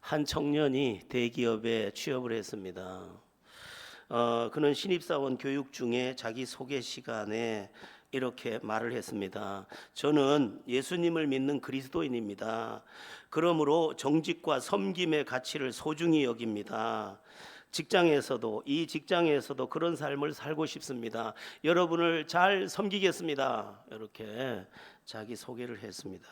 한 청년이 대기업에 취업을 했습니다. 그는 신입사원 교육 중에 자기 소개 시간에 이렇게 말을 했습니다. 저는 예수님을 믿는 그리스도인입니다. 그러므로 정직과 섬김의 가치를 소중히 여깁니다. 이 직장에서도 그런 삶을 살고 싶습니다. 여러분을 잘 섬기겠습니다. 이렇게 자기 소개를 했습니다.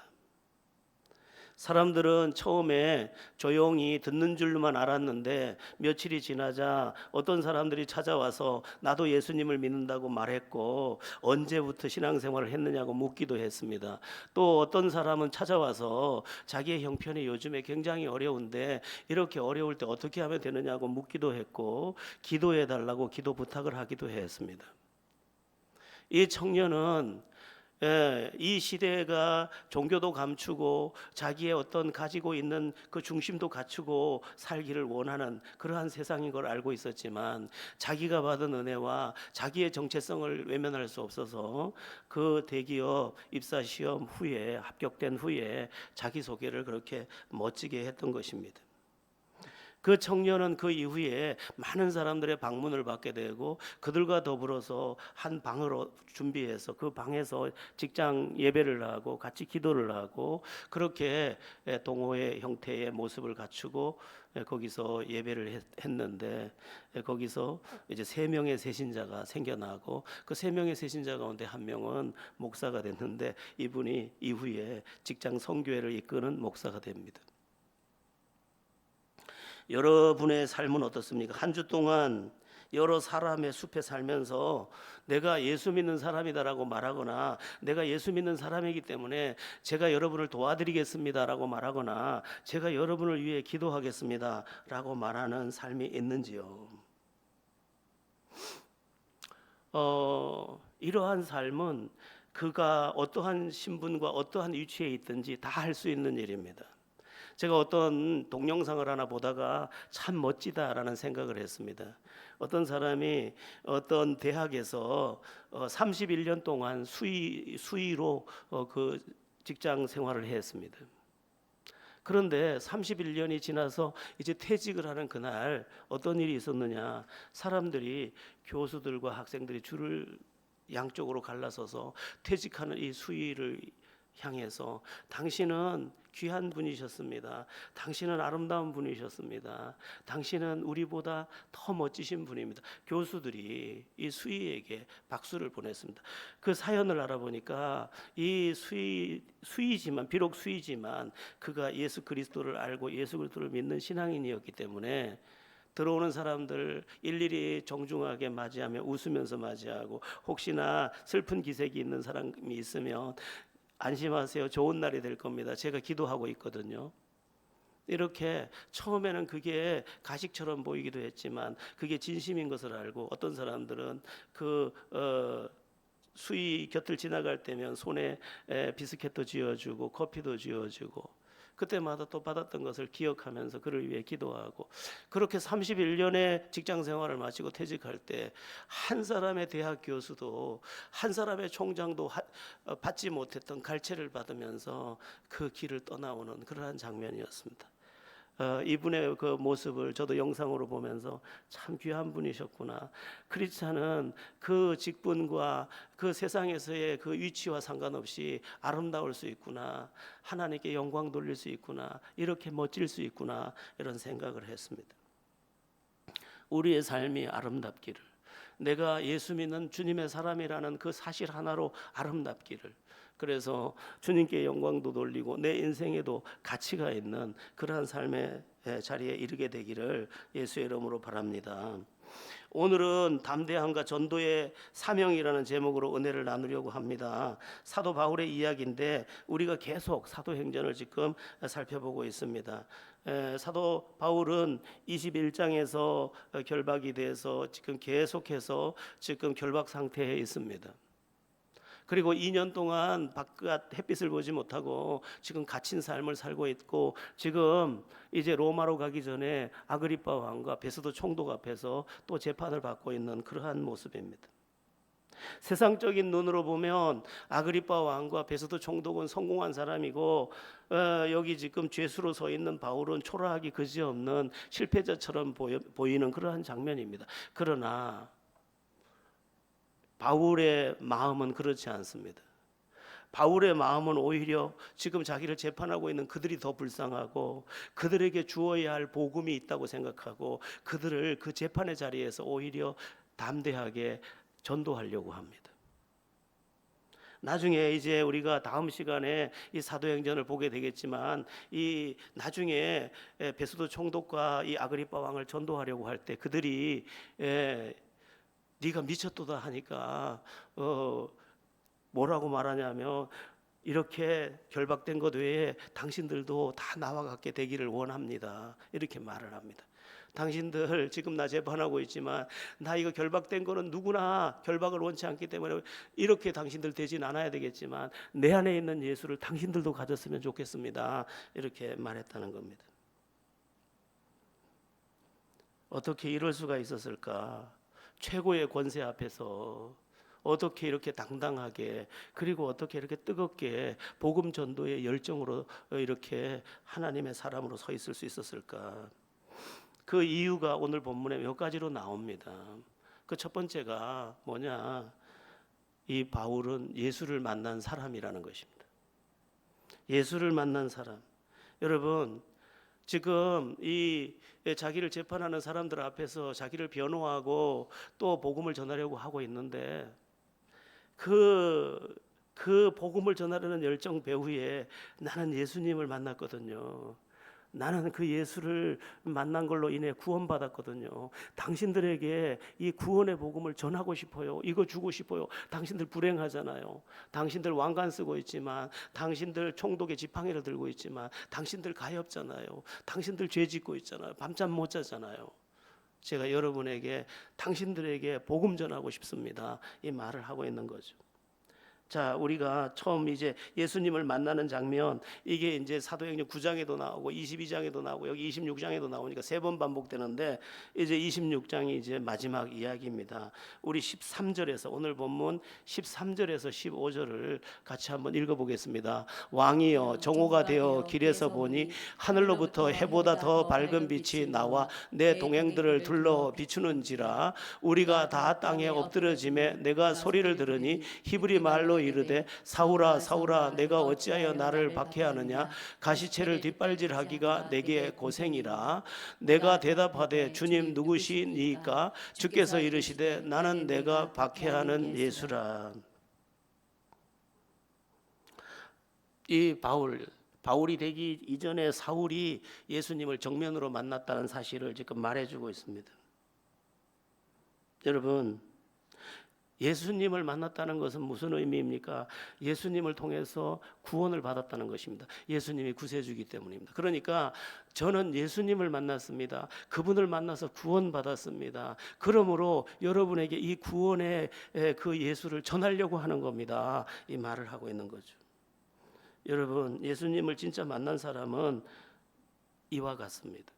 사람들은 처음에 조용히 듣는 줄만 알았는데 며칠이 지나자 어떤 사람들이 찾아와서 나도 예수님을 믿는다고 말했고 언제부터 신앙생활을 했느냐고 묻기도 했습니다. 또 어떤 사람은 찾아와서 자기의 형편이 요즘에 굉장히 어려운데 이렇게 어려울 때 어떻게 하면 되느냐고 묻기도 했고 기도해 달라고 기도 부탁을 하기도 했습니다. 이 청년은 이 시대가 종교도 감추고 자기의 어떤 가지고 있는 그 중심도 갖추고 살기를 원하는 그러한 세상인 걸 알고 있었지만 자기가 받은 은혜와 자기의 정체성을 외면할 수 없어서 그 대기업 입사 시험 후에 합격된 후에 자기소개를 그렇게 멋지게 했던 것입니다. 그 청년은 그 이후에 많은 사람들의 방문을 받게 되고 그들과 더불어서 한 방으로 준비해서 그 방에서 직장 예배를 하고 같이 기도를 하고 그렇게 동호회 형태의 모습을 갖추고 거기서 예배를 했는데 거기서 이제 3명의 새신자가 생겨나고 그 3명의 새신자 가운데 한 명은 목사가 됐는데 이분이 이후에 직장 선교회를 이끄는 목사가 됩니다. 여러분의 삶은 어떻습니까? 한 주 동안 여러 사람의 숲에 살면서 내가 예수 믿는 사람이다라고 말하거나 내가 예수 믿는 사람이기 때문에 제가 여러분을 도와드리겠습니다라고 말하거나 제가 여러분을 위해 기도하겠습니다라고 말하는 삶이 있는지요? 이러한 삶은 그가 어떠한 신분과 어떠한 위치에 있든지 다 할 수 있는 일입니다. 제가 어떤 동영상을 하나 보다가 참 멋지다라는 생각을 했습니다. 어떤 사람이 어떤 대학에서 31년 동안 수의로 그 직장 생활을 했습니다. 그런데 31년이 지나서 이제 퇴직을 하는 그날 어떤 일이 있었느냐? 사람들이 교수들과 학생들이 줄을 양쪽으로 갈라서서 퇴직하는 이 수의를 향해서 당신은 귀한 분이셨습니다. 당신은 아름다운 분이셨습니다. 당신은 우리보다 더 멋지신 분입니다. 교수들이 이 수희에게 박수를 보냈습니다. 그 사연을 알아보니까 이 수희지만 비록 수희지만 그가 예수 그리스도를 알고 예수 그리스도를 믿는 신앙인이었기 때문에 들어오는 사람들 일일이 정중하게 맞이하며 웃으면서 맞이하고 혹시나 슬픈 기색이 있는 사람이 있으면 안심하세요. 좋은 날이 될 겁니다. 제가 기도하고 있거든요. 이렇게 처음에는 그게 가식처럼 보이기도 했지만 그게 진심인 것을 알고 어떤 사람들은 그 수위 곁을 지나갈 때면 손에 비스켓도 쥐어주고 커피도 쥐어주고 그때마다 또 받았던 것을 기억하면서 그를 위해 기도하고 그렇게 31년의 직장 생활을 마치고 퇴직할 때 한 사람의 대학 교수도 한 사람의 총장도 받지 못했던 갈채를 받으면서 그 길을 떠나오는 그러한 장면이었습니다. 이분의 그 모습을 저도 영상으로 보면서 참 귀한 분이셨구나. 크리스찬은 그 직분과 그 세상에서의 그 위치와 상관없이 아름다울 수 있구나. 하나님께 영광 돌릴 수 있구나. 이렇게 멋질 수 있구나. 이런 생각을 했습니다. 우리의 삶이 아름답기를, 내가 예수 믿는 주님의 사람이라는 그 사실 하나로 아름답기를, 그래서 주님께 영광도 돌리고 내 인생에도 가치가 있는 그러한 삶의 자리에 이르게 되기를 예수의 이름으로 바랍니다. 오늘은 담대함과 전도의 사명이라는 제목으로 은혜를 나누려고 합니다. 사도 바울의 이야기인데 우리가 계속 사도행전을 지금 살펴보고 있습니다. 사도 바울은 21장에서 결박이 돼서 지금 계속해서 지금 결박 상태에 있습니다. 그리고 2년 동안 바깥 햇빛을 보지 못하고 지금 갇힌 삶을 살고 있고 지금 이제 로마로 가기 전에 아그리파 왕과 베스도 총독 앞에서 또 재판을 받고 있는 그러한 모습입니다. 세상적인 눈으로 보면 아그리빠 왕과 베스도 총독은 성공한 사람이고 여기 지금 죄수로 서 있는 바울은 초라하기 그지없는 실패자처럼 보이는 그러한 장면입니다. 그러나 바울의 마음은 그렇지 않습니다. 바울의 마음은 오히려 지금 자기를 재판하고 있는 그들이 더 불쌍하고 그들에게 주어야 할 복음이 있다고 생각하고 그들을 그 재판의 자리에서 오히려 담대하게 전도하려고 합니다. 나중에 이제 우리가 다음 시간에 이 사도행전을 보게 되겠지만 이 나중에 베스도 총독과 이 아그리빠 왕을 전도하려고 할 때 그들이 네가 미쳤도다 하니까 뭐라고 말하냐면 이렇게 결박된 것 외에 당신들도 다 나와 같게 되기를 원합니다. 이렇게 말을 합니다. 당신들 지금 나 재판하고 있지만 나 이거 결박된 거는 누구나 결박을 원치 않기 때문에 이렇게 당신들 되진 않아야 되겠지만 내 안에 있는 예수를 당신들도 가졌으면 좋겠습니다. 이렇게 말했다는 겁니다. 어떻게 이럴 수가 있었을까? 최고의 권세 앞에서 어떻게 이렇게 당당하게 그리고 어떻게 이렇게 뜨겁게 복음 전도의 열정으로 이렇게 하나님의 사람으로 서 있을 수 있었을까? 그 이유가 오늘 본문에 몇 가지로 나옵니다. 그 첫 번째가 뭐냐? 이 바울은 예수를 만난 사람이라는 것입니다. 예수를 만난 사람. 여러분, 지금 이 자기를 재판하는 사람들 앞에서 자기를 변호하고 또 복음을 전하려고 하고 있는데 그 복음을 전하려는 열정 배후에 나는 예수님을 만났거든요. 나는 그 예수를 만난 걸로 인해 구원받았거든요. 당신들에게 이 구원의 복음을 전하고 싶어요. 이거 주고 싶어요. 당신들 불행하잖아요. 당신들 왕관 쓰고 있지만, 당신들 총독의 지팡이를 들고 있지만, 당신들 가엾잖아요. 당신들 죄 짓고 있잖아요. 밤잠 못 자잖아요. 제가 여러분에게 당신들에게 복음 전하고 싶습니다. 이 말을 하고 있는 거죠. 자, 우리가 처음 이제 예수님을 만나는 장면, 이게 이제 사도행전 9장에도 나오고 22장에도 나오고 여기 26장에도 나오니까 3번 반복되는데 이제 26장이 이제 마지막 이야기입니다. 우리 13절에서 오늘 본문 13절에서 15절을 같이 한번 읽어보겠습니다. 왕이여 정오가 되어 길에서 보니 하늘로부터 해보다 더 밝은 빛이 나와 내 동행들을 둘러 비추는지라. 우리가 다 땅에 엎드려짐에 내가 소리를 들으니 히브리 말로 이르되 사울아 사울아 내가 어찌하여 나를 박해하느냐. 가시체를 뒷발질하기가 내게 고생이라. 내가 대답하되 주님 누구시니까. 주께서 이르시되 나는 내가 박해하는 예수라. 이 바울이 되기 이전에 사울이 예수님을 정면으로 만났다는 사실을 지금 말해주고 있습니다. 여러분, 예수님을 만났다는 것은 무슨 의미입니까? 예수님을 통해서 구원을 받았다는 것입니다. 예수님이 구세주이기 때문입니다. 그러니까 저는 예수님을 만났습니다. 그분을 만나서 구원받았습니다. 그러므로 여러분에게 이 구원의 그 예수를 전하려고 하는 겁니다. 이 말을 하고 있는 거죠. 여러분, 예수님을 진짜 만난 사람은 이와 같습니다.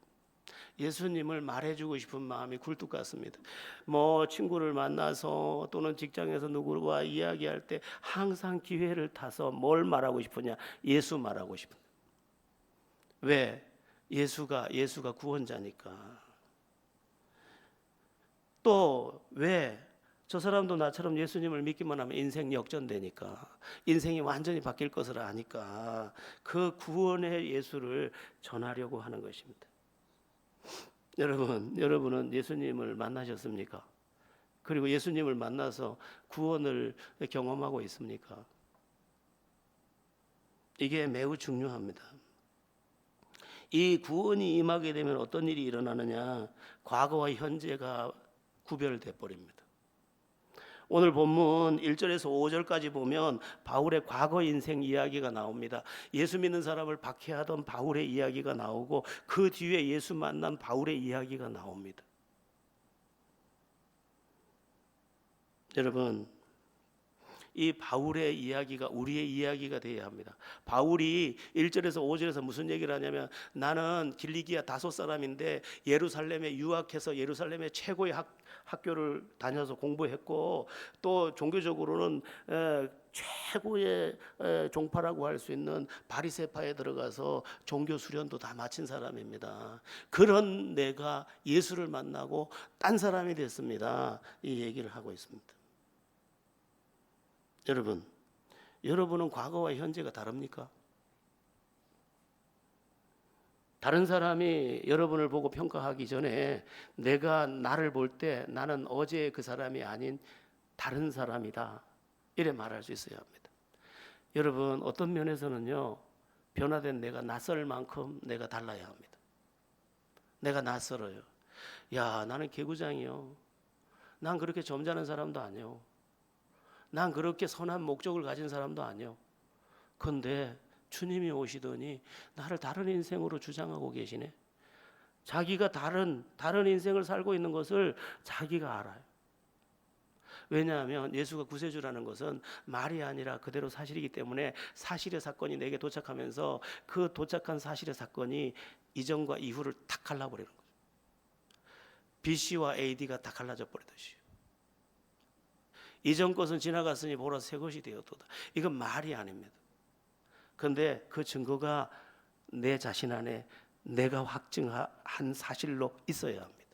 예수님을 말해주고 싶은 마음이 굴뚝 같습니다. 뭐 친구를 만나서 또는 직장에서 누구와 이야기할 때 항상 기회를 타서 뭘 말하고 싶으냐? 예수 말하고 싶은. 왜? 예수가 구원자니까. 또 왜? 저 사람도 나처럼 예수님을 믿기만 하면 인생 역전되니까, 인생이 완전히 바뀔 것을 아니까 그 구원의 예수를 전하려고 하는 것입니다. 여러분은 예수님을 만나셨습니까? 그리고 예수님을 만나서 구원을 경험하고 있습니까? 이게 매우 중요합니다. 이 구원이 임하게 되면 어떤 일이 일어나느냐? 과거와 현재가 구별돼 버립니다. 오늘 본문 1절에서 5절까지 보면 바울의 과거 인생 이야기가 나옵니다. 예수 믿는 사람을 박해하던 바울의 이야기가 나오고 그 뒤에 예수 만난 바울의 이야기가 나옵니다. 여러분, 이 바울의 이야기가 우리의 이야기가 되어야 합니다. 바울이 1절에서 5절에서 무슨 얘기를 하냐면 나는 길리기아 다소 사람인데 예루살렘에 유학해서 예루살렘의 최고의 학교를 다녀서 공부했고 또 종교적으로는 최고의 종파라고 할 수 있는 바리새파에 들어가서 종교 수련도 다 마친 사람입니다. 그런 내가 예수를 만나고 딴 사람이 됐습니다. 이 얘기를 하고 있습니다. 여러분은 과거와 현재가 다릅니까? 다른 사람이 여러분을 보고 평가하기 전에 내가 나를 볼 때 나는 어제 그 사람이 아닌 다른 사람이다. 이래 말할 수 있어야 합니다. 여러분 어떤 면에서는요. 변화된 내가 낯설 만큼 내가 달라야 합니다. 내가 낯설어요. 야 나는 개구장이요. 난 그렇게 점잖은 사람도 아니요. 난 그렇게 선한 목적을 가진 사람도 아니요. 그런데 주님이 오시더니 나를 다른 인생으로 주장하고 계시네. 자기가 다른 인생을 살고 있는 것을 자기가 알아요. 왜냐하면 예수가 구세주라는 것은 말이 아니라 그대로 사실이기 때문에 사실의 사건이 내게 도착하면서 그 도착한 사실의 사건이 이전과 이후를 탁 갈라버리는 거죠. BC와 AD가 다 갈라져 버리듯이. 이전 것은 지나갔으니 보라 새 것이 되었도다. 이건 말이 아닙니다. 그런데 그 증거가 내 자신 안에 내가 확증한 사실로 있어야 합니다.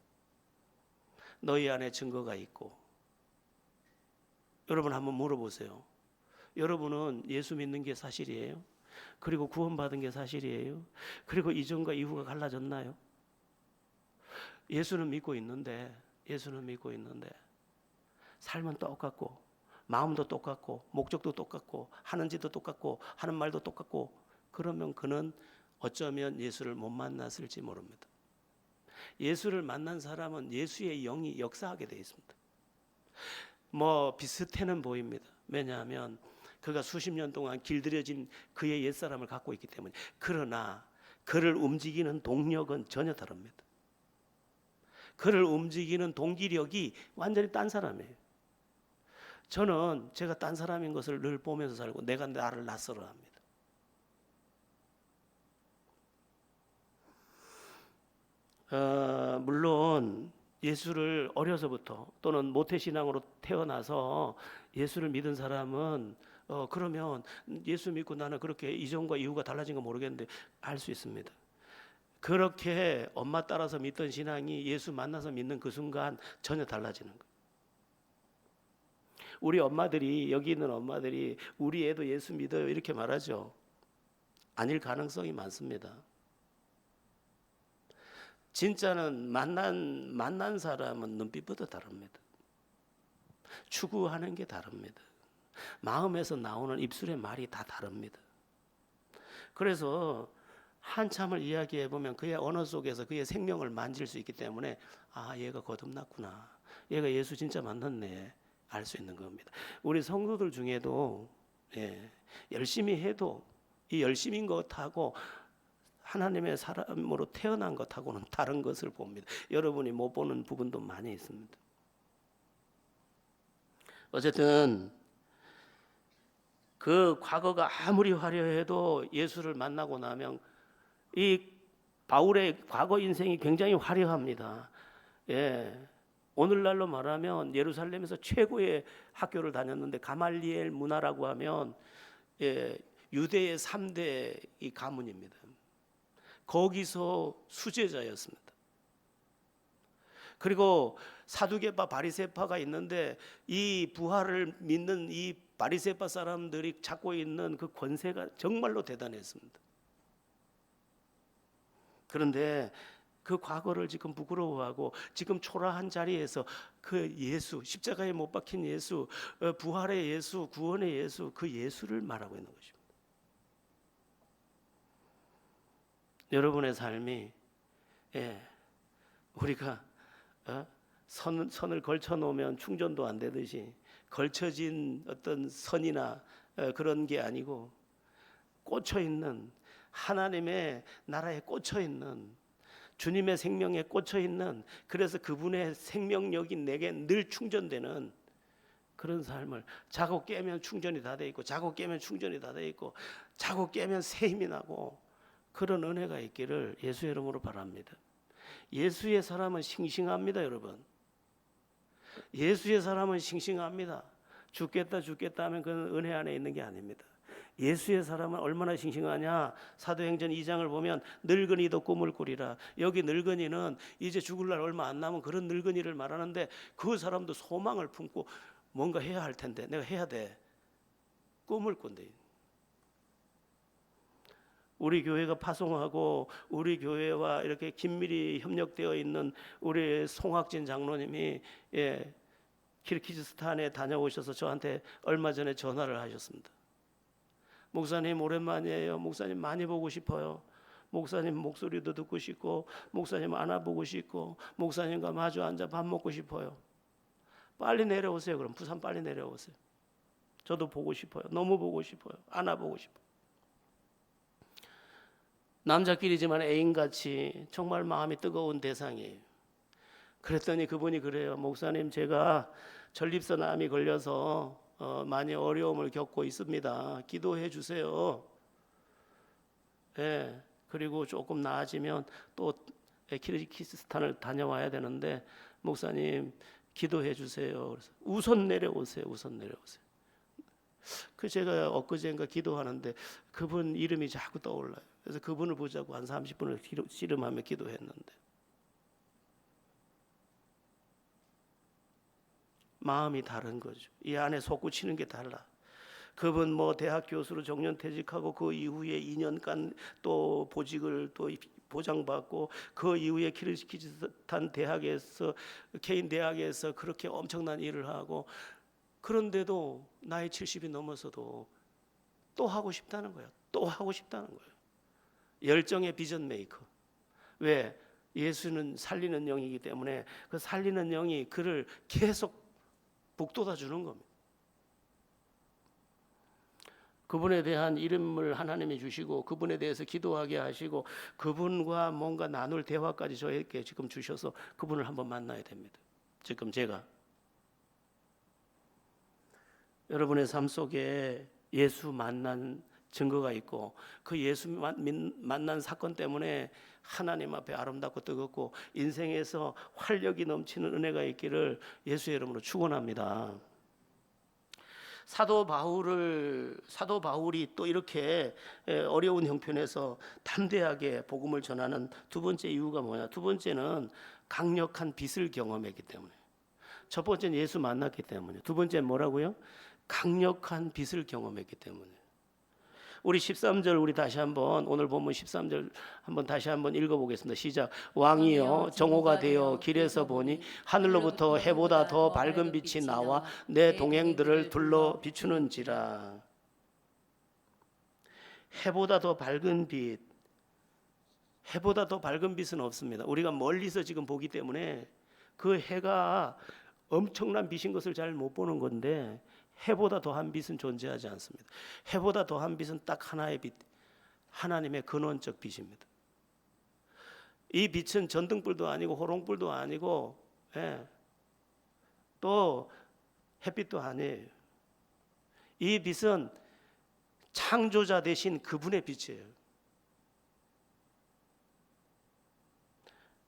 너희 안에 증거가 있고. 여러분 한번 물어보세요. 여러분은 예수 믿는 게 사실이에요? 그리고 구원받은 게 사실이에요? 그리고 이전과 이후가 갈라졌나요? 예수는 믿고 있는데 삶은 똑같고 마음도 똑같고 목적도 똑같고 하는 짓도 똑같고 하는 말도 똑같고 그러면 그는 어쩌면 예수를 못 만났을지 모릅니다. 예수를 만난 사람은 예수의 영이 역사하게 되어 있습니다. 뭐 비슷해는 보입니다. 왜냐하면 그가 수십 년 동안 길들여진 그의 옛사람을 갖고 있기 때문에. 그러나 그를 움직이는 동력은 전혀 다릅니다. 그를 움직이는 동기력이 완전히 딴 사람이에요. 저는 제가 딴 사람인 것을 늘 보면서 살고 내가 나를 낯설어합니다. 물론 예수를 어려서부터 또는 모태신앙으로 태어나서 예수를 믿은 사람은 그러면 예수 믿고 나는 그렇게 이전과 이후가 달라진 거 모르겠는데 알 수 있습니다. 그렇게 엄마 따라서 믿던 신앙이 예수 만나서 믿는 그 순간 전혀 달라지는 거예요. 우리 엄마들이 여기 있는 엄마들이 우리 애도 예수 믿어요 이렇게 말하죠. 아닐 가능성이 많습니다. 진짜는 만난 사람은 눈빛부터 다릅니다. 추구하는 게 다릅니다. 마음에서 나오는 입술의 말이 다 다릅니다. 그래서 한참을 이야기해 보면 그의 언어 속에서 그의 생명을 만질 수 있기 때문에 아 얘가 거듭났구나. 얘가 예수 진짜 만났네. 알 수 있는 겁니다. 우리 성도들 중에도 열심히 해도 이 열심인 것하고 하나님의 사람으로 태어난 것하고는 다른 것을 봅니다. 여러분이 못 보는 부분도 많이 있습니다. 어쨌든 그 과거가 아무리 화려해도 예수를 만나고 나면 이 바울의 과거 인생이 굉장히 화려합니다. 오늘날로 말하면 예루살렘에서 최고의 학교를 다녔는데 가말리엘 문화라고 하면 유대의 3대 이 가문입니다. 거기서 수제자였습니다. 그리고 사두개파 바리새파가 있는데 이 부활을 믿는 이 바리새파 사람들이 갖고 있는 그 권세가 정말로 대단했습니다. 그런데 그 과거를 지금 부끄러워하고 지금 초라한 자리에서 그 예수, 십자가에 못 박힌 예수, 부활의 예수, 구원의 예수, 그 예수를 말하고 있는 것입니다. 여러분의 삶이 우리가 선을 걸쳐 놓으면 충전도 안 되듯이 걸쳐진 어떤 선이나 그런 게 아니고 꽂혀 있는 하나님의 나라에 꽂혀 있는 주님의 생명에 꽂혀 있는 그래서 그분의 생명력이 내게 늘 충전되는 그런 삶을 자고 깨면 충전이 다 돼 있고 자고 깨면 충전이 다 돼 있고 자고 깨면 새 힘이 나고 그런 은혜가 있기를 예수의 이름으로 바랍니다. 예수의 사람은 싱싱합니다, 여러분. 예수의 사람은 싱싱합니다. 죽겠다 하면 그건 은혜 안에 있는 게 아닙니다. 예수의 사람은 얼마나 싱싱하냐. 사도행전 2장을 보면 늙은이도 꿈을 꾸리라. 여기 늙은이는 이제 죽을 날 얼마 안 남은 그런 늙은이를 말하는데 그 사람도 소망을 품고 뭔가 해야 할 텐데 내가 해야 돼. 꿈을 꾼대. 우리 교회가 파송하고 우리 교회와 이렇게 긴밀히 협력되어 있는 우리 송학진 장로님이 키르기즈스탄에 다녀오셔서 저한테 얼마 전에 전화를 하셨습니다. 목사님 오랜만이에요. 목사님 많이 보고 싶어요. 목사님 목소리도 듣고 싶고 목사님 안아보고 싶고 목사님과 마주 앉아 밥 먹고 싶어요. 빨리 내려오세요. 그럼 부산 빨리 내려오세요. 저도 보고 싶어요. 너무 보고 싶어요. 안아보고 싶어요. 남자끼리지만 애인같이 정말 마음이 뜨거운 대상이에요. 그랬더니 그분이 그래요. 목사님 제가 전립선암이 걸려서 많이 어려움을 겪고 있습니다. 기도해 주세요. 예, 그리고 조금 나아지면 또 키르기스탄을 다녀와야 되는데 목사님 기도해 주세요. 그래서 우선 내려오세요. 그 제가 엊그제인가 기도하는데 그분 이름이 자꾸 떠올라요. 그래서 그분을 보자고 한 30분을 씨름하며 기도했는데 마음이 다른 거죠. 이 안에 솟구치는 게 달라. 그분 뭐 대학 교수로 정년퇴직하고 그 이후에 2년간 또 보직을 또 보장받고 그 이후에 키르기즈스탄 대학에서 개인 대학에서 그렇게 엄청난 일을 하고 그런데도 나이 70이 넘어서도 또 하고 싶다는 거야. 또 하고 싶다는 거예요. 열정의 비전 메이커. 왜? 예수는 살리는 영이기 때문에 그 살리는 영이 그를 계속 북돋아 주는 겁니다. 그분에 대한 이름을 하나님이 주시고 그분에 대해서 기도하게 하시고 그분과 뭔가 나눌 대화까지 저에게 지금 주셔서 그분을 한번 만나야 됩니다. 지금 제가 여러분의 삶 속에 예수 만난 증거가 있고 그 예수 만난 사건 때문에 하나님 앞에 아름답고 뜨겁고 인생에서 활력이 넘치는 은혜가 있기를 예수의 이름으로 축원합니다. 사도 바울이 또 이렇게 어려운 형편에서 담대하게 복음을 전하는 두 번째 이유가 뭐냐? 두 번째는 강력한 빛을 경험했기 때문에. 첫 번째는 예수 만났기 때문에. 두 번째는 뭐라고요? 강력한 빛을 경험했기 때문에. 우리 13절 우리 다시 한번 오늘 본문 13절 한번 다시 한번 읽어보겠습니다. 시작. 왕이여 정오가 되어 길에서 보니 하늘로부터 해보다 더 밝은 빛이 나와 내 동행들을 둘러 비추는지라. 해보다 더 밝은 빛. 해보다 더 밝은 빛은 없습니다. 우리가 멀리서 지금 보기 때문에 그 해가 엄청난 빛인 것을 잘 못 보는 건데 해보다 더한 빛은 존재하지 않습니다. 해보다 더한 빛은 딱 하나의 빛, 하나님의 근원적 빛입니다. 이 빛은 전등불도 아니고 호롱불도 아니고 또 햇빛도 아니에요. 이 빛은 창조자 되신 그분의 빛이에요.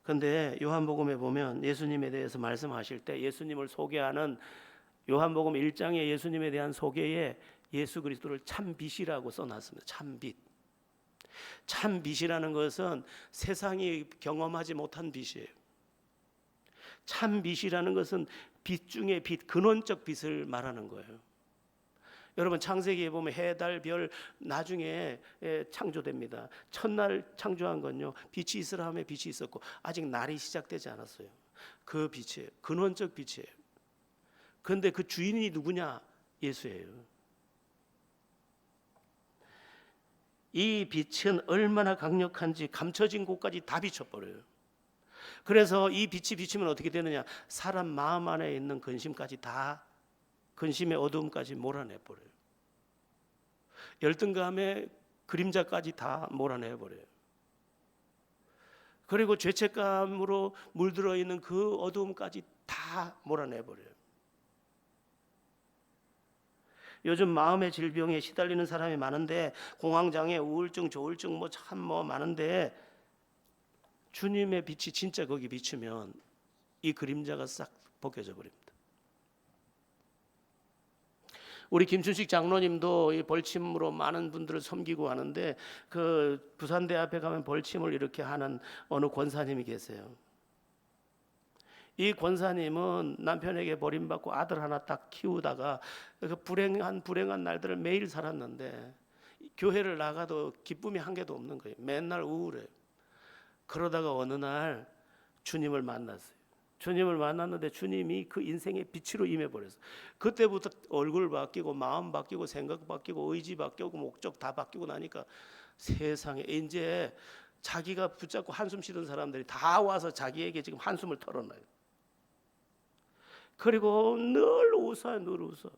그런데 요한복음에 보면 예수님에 대해서 말씀하실 때 예수님을 소개하는 요한복음 1장에 예수님에 대한 소개에 예수 그리스도를 참빛이라고 써놨습니다. 참빛. 참빛이라는 것은 세상이 경험하지 못한 빛이에요. 참빛이라는 것은 빛 중에 빛, 근원적 빛을 말하는 거예요. 여러분 창세기에 보면 해, 달, 별 나중에 창조됩니다. 첫날 창조한 건요. 빛이 있으라 하면 빛이 있었고 아직 날이 시작되지 않았어요. 그 빛이에요. 근원적 빛이에요. 그런데 그 주인이 누구냐? 예수예요. 이 빛은 얼마나 강력한지 감춰진 곳까지 다 비춰버려요. 그래서 이 빛이 비치면 어떻게 되느냐? 사람 마음 안에 있는 근심까지 다 근심의 어두움까지 몰아내버려요. 열등감의 그림자까지 다 몰아내버려요. 그리고 죄책감으로 물들어 있는 그 어두움까지 다 몰아내버려요. 요즘 마음의 질병에 시달리는 사람이 많은데, 공황장애, 우울증, 조울증 참 많은데, 주님의 빛이 진짜 거기 비추면 이 그림자가 싹 벗겨져 버립니다. 우리 김춘식 장로님도 이 벌침으로 많은 분들을 섬기고 하는데, 그 부산대 앞에 가면 벌침을 이렇게 하는 어느 권사님이 계세요. 이 권사님은 남편에게 버림받고 아들 하나 딱 키우다가 그 불행한 날들을 매일 살았는데, 교회를 나가도 기쁨이 한 개도 없는 거예요. 맨날 우울해요. 그러다가 어느 날 주님을 만났어요. 주님을 만났는데 주님이 그 인생의 빛으로 임해버렸어요. 그때부터 얼굴 바뀌고 마음 바뀌고 생각 바뀌고 의지 바뀌고 목적 다 바뀌고 나니까 세상에 이제 자기가 붙잡고 한숨 쉬던 사람들이 다 와서 자기에게 지금 한숨을 털어놔요. 그리고 늘 웃어요. 늘 웃어.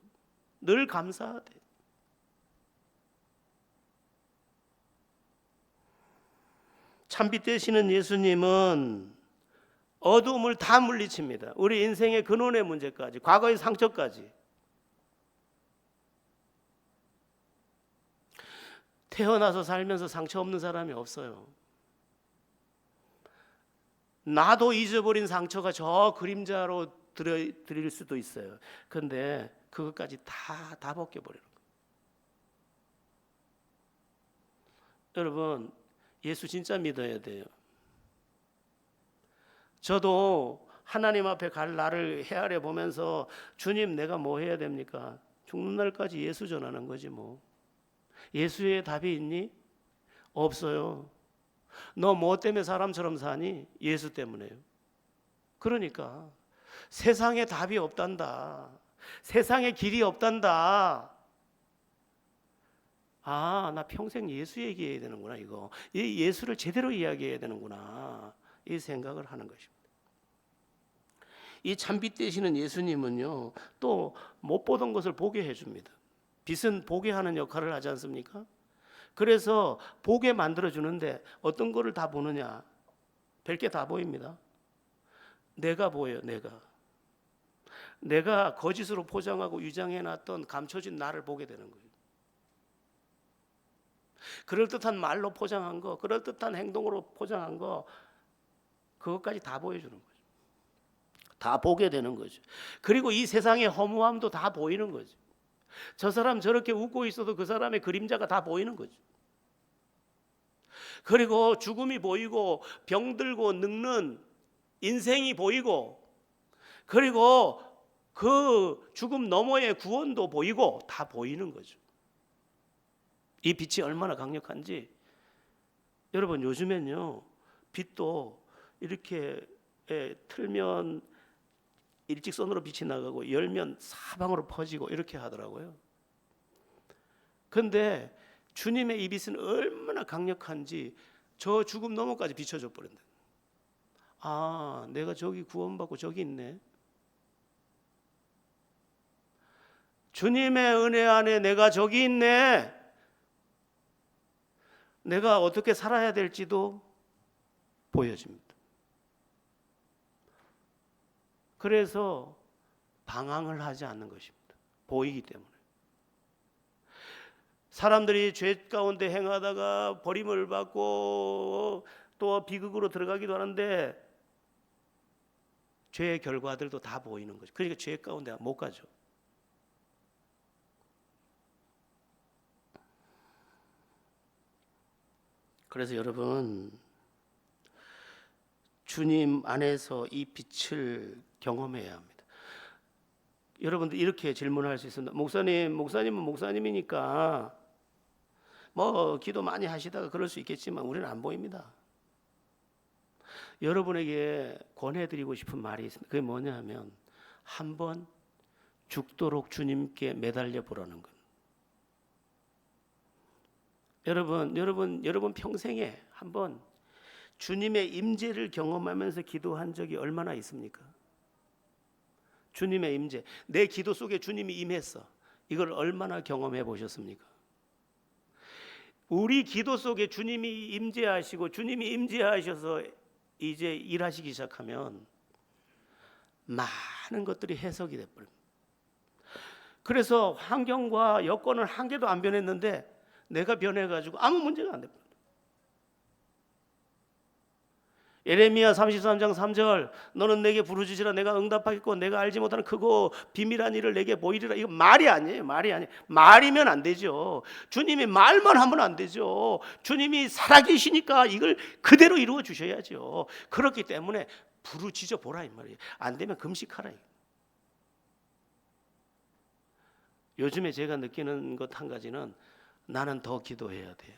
늘 감사하대. 참빛 되시는 예수님은 어두움을 다 물리칩니다. 우리 인생의 근원의 문제까지, 과거의 상처까지. 태어나서 살면서 상처 없는 사람이 없어요. 나도 잊어버린 상처가 저 그림자로 드릴 수도 있어요. 그런데 그것까지 다 벗겨버리는 거예요. 여러분, 예수 진짜 믿어야 돼요. 저도 하나님 앞에 갈 날을 헤아려 보면서, 주님 내가 뭐 해야 됩니까? 죽는 날까지 예수 전하는 거지 뭐. 예수의 답이 있니? 없어요. 너 뭐 때문에 사람처럼 사니? 예수 때문에요. 그러니까 세상에 답이 없단다. 세상에 길이 없단다. 아, 나 평생 예수 얘기해야 되는구나. 이거 이 예수를 제대로 이야기해야 되는구나. 이 생각을 하는 것입니다. 이 참빛 되시는 예수님은요, 또 못 보던 것을 보게 해줍니다. 빛은 보게 하는 역할을 하지 않습니까? 그래서 보게 만들어 주는데 어떤 거를 다 보느냐? 별게 다 보입니다. 내가 보여요. 내가 거짓으로 포장하고 위장해놨던 감춰진 나를 보게 되는 거예요. 그럴듯한 말로 포장한 거, 그럴듯한 행동으로 포장한 거, 그것까지 다 보여주는 거죠. 다 보게 되는 거죠. 그리고 이 세상의 허무함도 다 보이는 거죠. 저 사람 저렇게 웃고 있어도 그 사람의 그림자가 다 보이는 거죠. 그리고 죽음이 보이고 병들고 늙는 인생이 보이고, 그리고 그 죽음 너머의 구원도 보이고 다 보이는 거죠. 이 빛이 얼마나 강력한지. 여러분, 요즘엔요, 빛도 이렇게 틀면 일직선으로 빛이 나가고 열면 사방으로 퍼지고 이렇게 하더라고요. 그런데 주님의 이 빛은 얼마나 강력한지 저 죽음 너머까지 비춰줘 버린다. 아, 내가 저기 구원받고 저기 있네. 주님의 은혜 안에 내가 저기 있네. 내가 어떻게 살아야 될지도 보여집니다. 그래서 방황을 하지 않는 것입니다. 보이기 때문에. 사람들이 죄 가운데 행하다가 버림을 받고 또 비극으로 들어가기도 하는데, 죄의 결과들도 다 보이는 거죠. 그러니까 죄 가운데 못 가죠. 그래서 여러분, 주님 안에서 이 빛을 경험해야 합니다. 여러분들 이렇게 질문할 수 있습니다. 목사님은 목사님이니까 뭐 기도 많이 하시다가 그럴 수 있겠지만 우리는 안 보입니다. 여러분에게 권해드리고 싶은 말이 있습니다. 그게 뭐냐 하면, 한번 죽도록 주님께 매달려 보라는 것. 여러분 평생에 한번 주님의 임재를 경험하면서 기도한 적이 얼마나 있습니까? 주님의 임재, 내 기도 속에 주님이 임했어. 이걸 얼마나 경험해 보셨습니까? 우리 기도 속에 주님이 임재하시고 주님이 임재하셔서 이제 일하시기 시작하면 많은 것들이 해석이 돼버립니다. 그래서 환경과 여건은 한 개도 안 변했는데 내가 변해가지고 아무 문제가 안 됩니다. 예레미야 33장 3절, 너는 내게 부르짖으라 내가 응답하겠고 내가 알지 못하는 크고 비밀한 일을 내게 보이리라. 이거 말이 아니에요. 말이 아니에요. 말이면 안 되죠. 주님이 말만 하면 안 되죠. 주님이 살아계시니까 이걸 그대로 이루어 주셔야죠. 그렇기 때문에 부르짖어 보라 이 말이에요. 안 되면 금식하라. 요즘에 제가 느끼는 것 한 가지는 나는 더 기도해야 돼.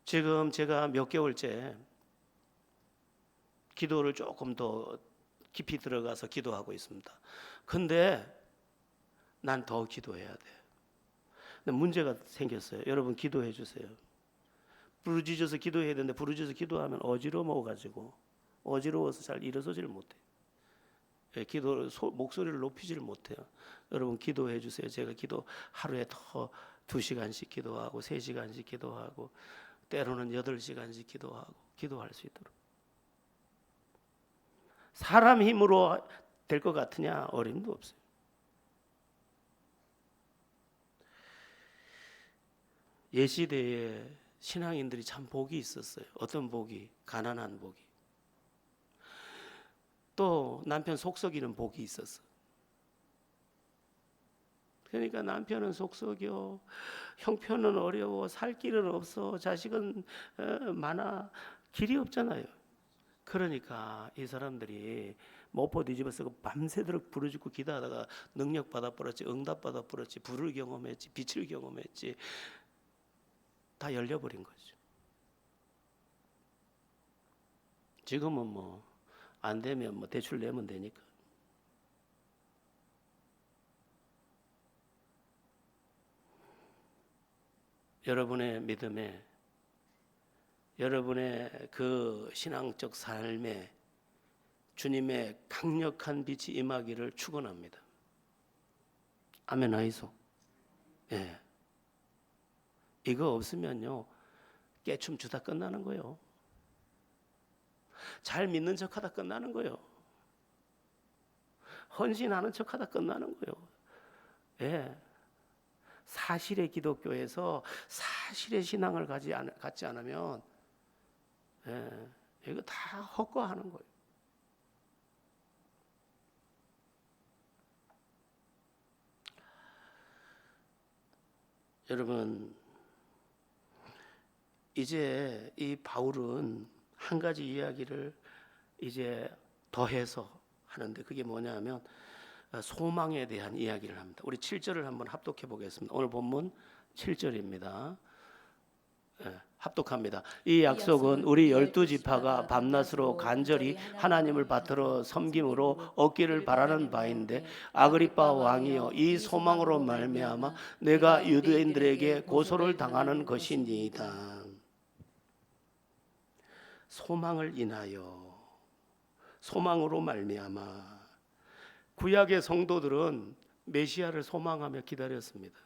지금 제가 몇 개월째 기도를 조금 더 깊이 들어가서 기도하고 있습니다. 근데 난 더 기도해야 돼. 근데 문제가 생겼어요. 여러분 기도해 주세요. 부르짖어서 기도해야 되는데 부르짖어서 기도하면 어지러워가지고 어지러워서 잘 일어서지를 못해. 목소리를 높이지를 못해요. 여러분 기도해 주세요. 제가 기도 하루에 더 2시간씩 기도하고 3시간씩 기도하고 때로는 8시간씩 기도할 수 있도록. 사람 힘으로 될 것 같으냐? 어림도 없어요. 예시대에 신앙인들이 참 복이 있었어요. 어떤 복이? 가난한 복이. 또 남편 속썩이는 복이 있었어. 그러니까 남편은 속썩여, 형편은 어려워, 살 길은 없어, 자식은 많아, 길이 없잖아요. 그러니까 이 사람들이 모포 뒤집어쓰고 밤새도록 부르짖고 기도하다가 능력 받아 버렸지, 응답 받아 버렸지, 불을 경험했지, 빛을 경험했지, 다 열려버린 거죠. 지금은 뭐 안 되면 뭐 대출 내면 되니까. 여러분의 믿음에, 여러분의 그 신앙적 삶에 주님의 강력한 빛이 임하기를 축원합니다. 아멘 하이소. 예. 이거 없으면요 깨춤 주다 끝나는 거예요. 잘 믿는 척하다 끝나는 거예요. 헌신하는 척하다 끝나는 거예요. 예. 사실의 기독교에서 사실의 신앙을 갖지 않으면 이거 다 헛거하는 거예요. 여러분 이제 이 바울은 한 가지 이야기를 이제 더해서 하는데 그게 뭐냐면 소망에 대한 이야기를 합니다. 우리 7절을 한번 합독해 보겠습니다. 오늘 본문 7절입니다. 합독합니다. 이 약속은 우리 12지파가 밤낮으로 간절히 하나님을 받들어 섬김으로 얻기를 바라는 바인데 아그리빠 왕이여 이 소망으로 말미암아 내가 유대인들에게 고소를 당하는 것이니이다. 소망을 인하여, 소망으로 말미암아. 구약의 성도들은 메시아를 소망하며 기다렸습니다.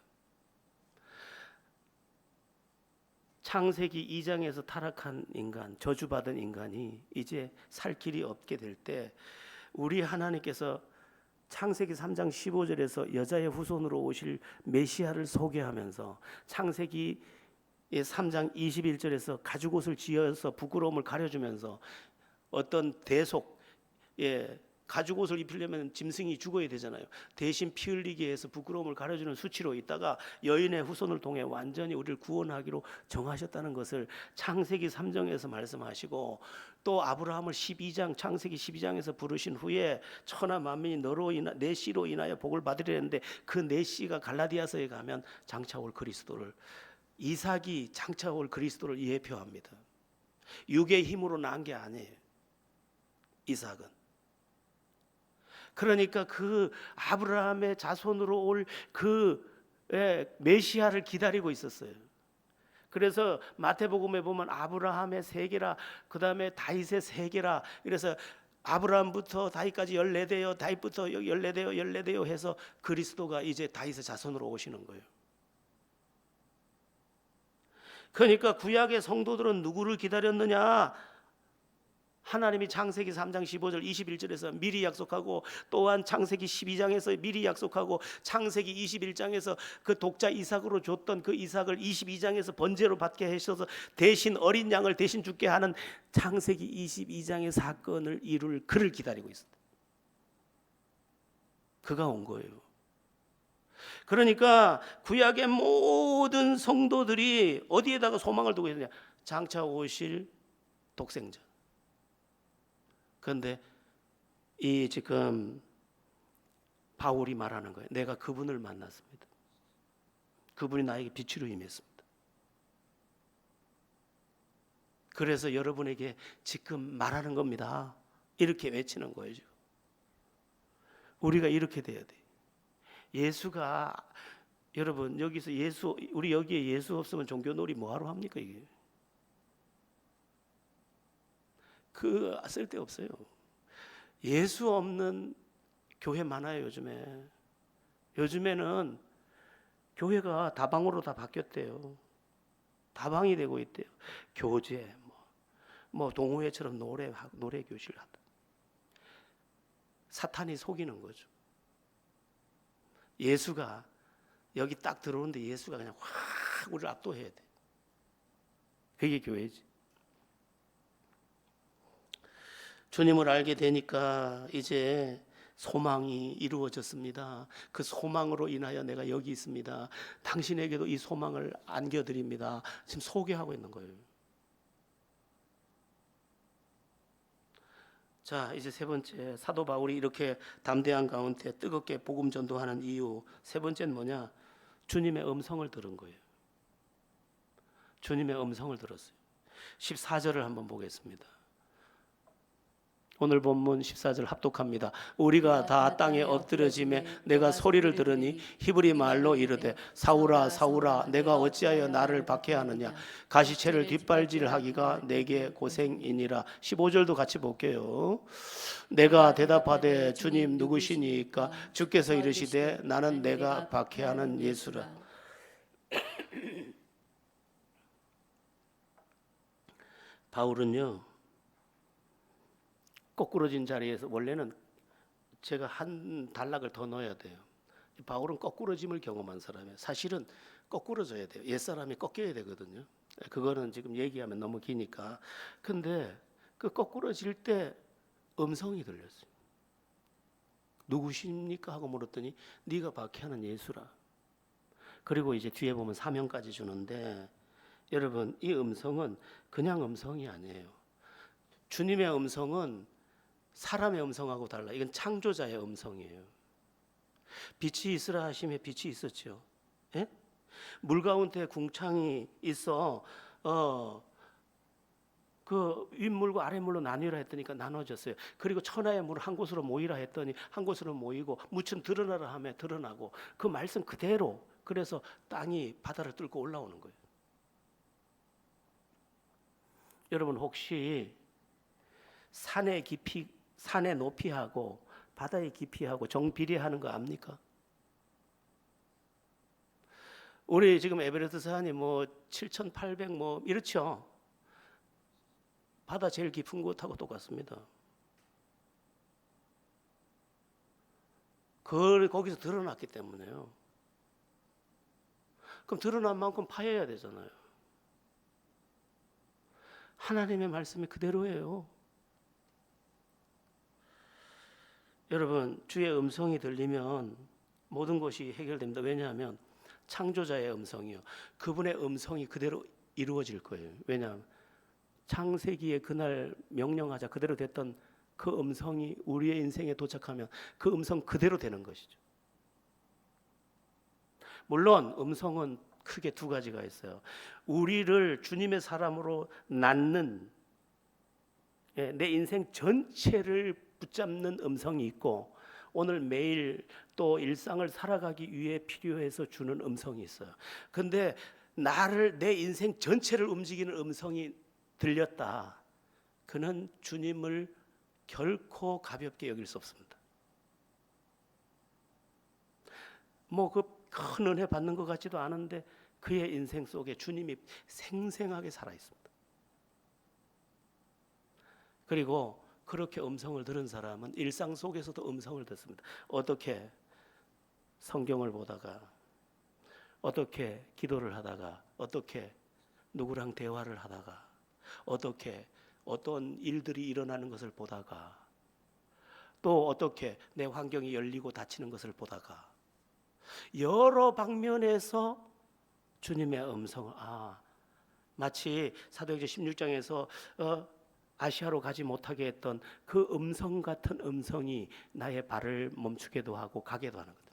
창세기 2장에서 타락한 인간, 저주받은 인간이 이제 살 길이 없게 될 때 우리 하나님께서 창세기 3장 15절에서 여자의 후손으로 오실 메시아를 소개하면서 창세기 3장 21절에서 가죽옷을 지어서 부끄러움을 가려주면서 어떤 대속, 가죽옷을 입히려면 짐승이 죽어야 되잖아요. 대신 피 흘리게 해서 부끄러움을 가려주는 수치로 있다가 여인의 후손을 통해 완전히 우리를 구원하기로 정하셨다는 것을 창세기 3장에서 말씀하시고 또 아브라함을 창세기 12장에서 부르신 후에 천하 만민이 내 씨로 인하여 복을 받으려 했는데 그 내 씨가 갈라디아서에 가면 장차 올 그리스도를, 이삭이 장차 올 그리스도를 예표합니다. 육의 힘으로 난 게 아니에요. 이삭은. 그러니까 그 아브라함의 자손으로 올 그 메시아를 기다리고 있었어요. 그래서 마태복음에 보면 아브라함의 세계라, 그 다음에 다윗의 세계라, 그래서 아브라함부터 다윗까지 14대요, 다윗부터 14대요, 14대요 해서 그리스도가 이제 다윗의 자손으로 오시는 거예요. 그러니까 구약의 성도들은 누구를 기다렸느냐? 하나님이 창세기 3장 15절 21절에서 미리 약속하고, 또한 창세기 12장에서 미리 약속하고, 창세기 21장에서 그 독자 이삭으로 줬던 그 이삭을 22장에서 번제로 받게 하셔서 대신 어린 양을 대신 죽게 하는 창세기 22장의 사건을 이룰 그를 기다리고 있었다. 그가 온 거예요. 그러니까 구약의 모든 성도들이 어디에다가 소망을 두고 있느냐? 장차 오실 독생자. 그런데 이 지금 바울이 말하는 거예요. 내가 그분을 만났습니다. 그분이 나에게 빛으로 임했습니다. 그래서 여러분에게 지금 말하는 겁니다. 이렇게 외치는 거예요. 지금. 우리가 이렇게 돼야 돼. 예수가, 여러분 여기서 예수, 우리 여기에 예수 없으면 종교놀이 뭐하러 합니까 이게? 그 쓸데없어요. 예수 없는 교회 많아요 요즘에. 요즘에는 교회가 다방으로 다 바뀌었대요. 다방이 되고 있대요. 교제, 뭐 동호회처럼 노래 교실 하다. 사탄이 속이는 거죠. 예수가 여기 딱 들어오는데 예수가 그냥 확 우리를 압도해야 돼. 그게 교회지. 주님을 알게 되니까 이제 소망이 이루어졌습니다. 그 소망으로 인하여 내가 여기 있습니다. 당신에게도 이 소망을 안겨드립니다. 지금 소개하고 있는 거예요. 자, 이제 세 번째, 사도 바울이 이렇게 담대한 가운데 뜨겁게 복음 전도하는 이유, 세 번째는 뭐냐? 주님의 음성을 들은 거예요. 주님의 음성을 들었어요. 14절을 한번 보겠습니다. 오늘 본문 14절 합독합니다. 우리가 다 땅에 엎드려지매 내가 소리를 들으니 히브리 말로 이르되 사울아 사울아 내가 어찌하여 나를 박해하느냐, 가시채를 뒷발질하기가 내게 고생이니라. 15절도 같이 볼게요. 내가 대답하되 주님 누구시니까? 주께서 이르시되 나는 내가 박해하는 예수라. 바울은요 거꾸러진 자리에서, 원래는 제가 한 단락을 더 넣어야 돼요. 바울은 거꾸러짐을 경험한 사람이에요. 사실은 거꾸러져야 돼요. 옛사람이 꺾여야 되거든요. 그거는 지금 얘기하면 너무 기니까. 근데 그 거꾸러질 때 음성이 들렸어요. 누구십니까? 하고 물었더니 네가 박해하는 예수라. 그리고 이제 뒤에 보면 사명까지 주는데, 여러분 이 음성은 그냥 음성이 아니에요. 주님의 음성은 사람의 음성하고 달라. 이건 창조자의 음성이에요. 빛이 있으라 하심에 빛이 있었죠. 예? 물 가운데 궁창이 있어 그 윗물과 아랫물로 나뉘라 했더니까 나눠졌어요. 그리고 천하의 물을 한 곳으로 모이라 했더니 한 곳으로 모이고, 무천 드러나라 하며 드러나고, 그 말씀 그대로. 그래서 땅이 바다를 뚫고 올라오는 거예요. 여러분 혹시 산의 깊이, 산의 높이하고 바다의 깊이하고 정비례하는 거 압니까? 우리 지금 에베레스트 산이 뭐 7,800 뭐 이렇죠. 바다 제일 깊은 곳하고 똑같습니다. 그걸 거기서 드러났기 때문에요. 그럼 드러난 만큼 파여야 되잖아요. 하나님의 말씀이 그대로예요. 여러분 주의 음성이 들리면 모든 것이 해결됩니다. 왜냐하면 창조자의 음성이요, 그분의 음성이 그대로 이루어질 거예요. 왜냐하면 창세기에 그날 명령하자 그대로 됐던 그 음성이 우리의 인생에 도착하면 그 음성 그대로 되는 것이죠. 물론 음성은 크게 두 가지가 있어요. 우리를 주님의 사람으로 낳는, 내 인생 전체를 붙잡는 음성이 있고, 오늘 매일 또 일상을 살아가기 위해 필요해서 주는 음성이 있어요. 근데 나를, 내 인생 전체를 움직이는 음성이 들렸다. 그는 주님을 결코 가볍게 여길 수 없습니다. 뭐 그 큰 은혜 받는 것 같지도 않은데 그의 인생 속에 주님이 생생하게 살아 있습니다. 그리고 그렇게 음성을 들은 사람은 일상 속에서도 음성을 듣습니다. 어떻게? 성경을 보다가, 어떻게 기도를 하다가, 어떻게 누구랑 대화를 하다가, 어떻게 어떤 일들이 일어나는 것을 보다가, 또 어떻게 내 환경이 열리고 닫히는 것을 보다가, 여러 방면에서 주님의 음성을, 마치 사도행전 16장에서 아시아로 가지 못하게 했던 그 음성 같은 음성이 나의 발을 멈추게도 하고 가게도 하는 거다.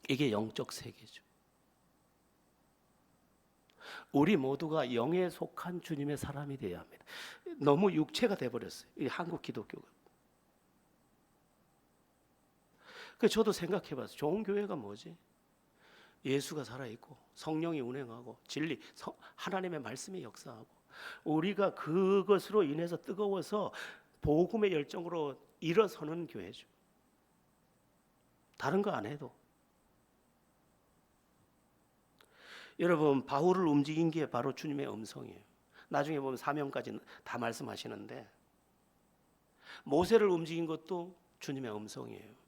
이게 영적 세계죠. 우리 모두가 영에 속한 주님의 사람이 되어야 합니다. 너무 육체가 돼버렸어요, 이 한국 기독교가. 그래서 저도 생각해봤어요. 좋은 교회가 뭐지? 예수가 살아있고 성령이 운행하고 진리, 하나님의 말씀이 역사하고, 우리가 그것으로 인해서 뜨거워서 복음의 열정으로 일어서는 교회죠. 다른 거 안 해도. 여러분, 바울을 움직인 게 바로 주님의 음성이에요. 나중에 보면 사명까지 다 말씀하시는데, 모세를 움직인 것도 주님의 음성이에요.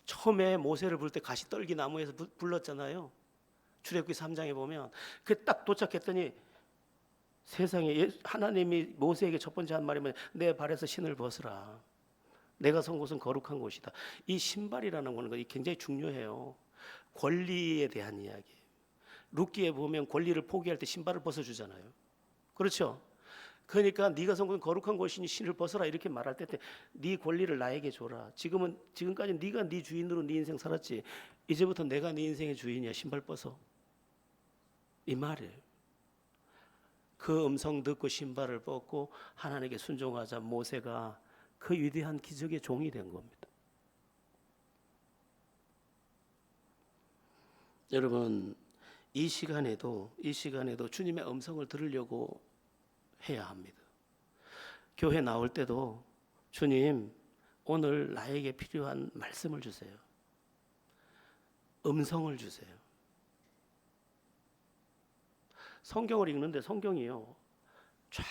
처음에 모세를 부를 때 가시떨기 나무에서 불렀잖아요. 출애굽기 3장에 보면 그 딱 도착했더니 세상에 하나님이 모세에게 첫 번째 한 말이 뭐냐? 내 발에서 신을 벗으라. 내가 선 곳은 거룩한 곳이다. 이 신발이라는 거는 굉장히 중요해요. 권리에 대한 이야기. 룻기에 보면 권리를 포기할 때 신발을 벗어주잖아요. 그렇죠? 그러니까 네가 선 곳은 거룩한 곳이니 신을 벗어라 이렇게 말할 때 네 권리를 나에게 줘라. 지금까지 네가 네 주인으로 네 인생 살았지. 이제부터 내가 네 인생의 주인이야. 신발 벗어. 이 말이에요. 그 음성 듣고 신발을 벗고 하나님께 순종하자 모세가 그 위대한 기적의 종이 된 겁니다. 여러분, 이 시간에도 주님의 음성을 들으려고 해야 합니다. 교회 나올 때도 주님, 오늘 나에게 필요한 말씀을 주세요. 음성을 주세요. 성경을 읽는데 성경이요, 쫙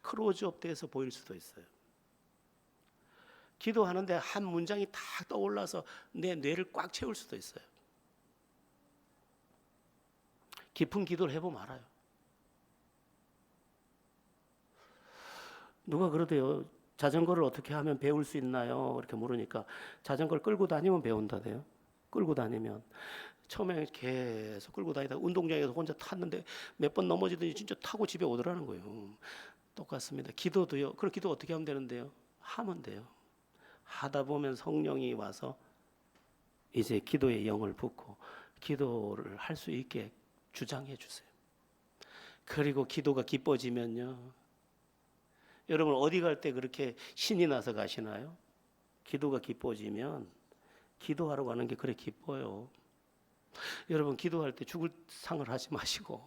크로즈업돼서 보일 수도 있어요. 기도하는데 한 문장이 딱 떠올라서 내 뇌를 꽉 채울 수도 있어요. 깊은 기도를 해보면 알아요. 누가 그러대요. 자전거를 어떻게 하면 배울 수 있나요? 이렇게 물으니까 자전거를 끌고 다니면 배운다대요. 끌고 다니면. 처음에 계속 끌고 다니다가 운동장에서 혼자 탔는데 몇 번 넘어지더니 진짜 타고 집에 오더라는 거예요. 똑같습니다. 기도도요. 그럼 기도 어떻게 하면 되는데요? 하면 돼요. 하다 보면 성령이 와서 이제 기도의 영을 붓고 기도를 할 수 있게 주장해 주세요. 그리고 기도가 기뻐지면요, 여러분 어디 갈 때 그렇게 신이 나서 가시나요? 기도가 기뻐지면 기도하러 가는 게 그래 기뻐요. 여러분 기도할 때 죽을 상을 하지 마시고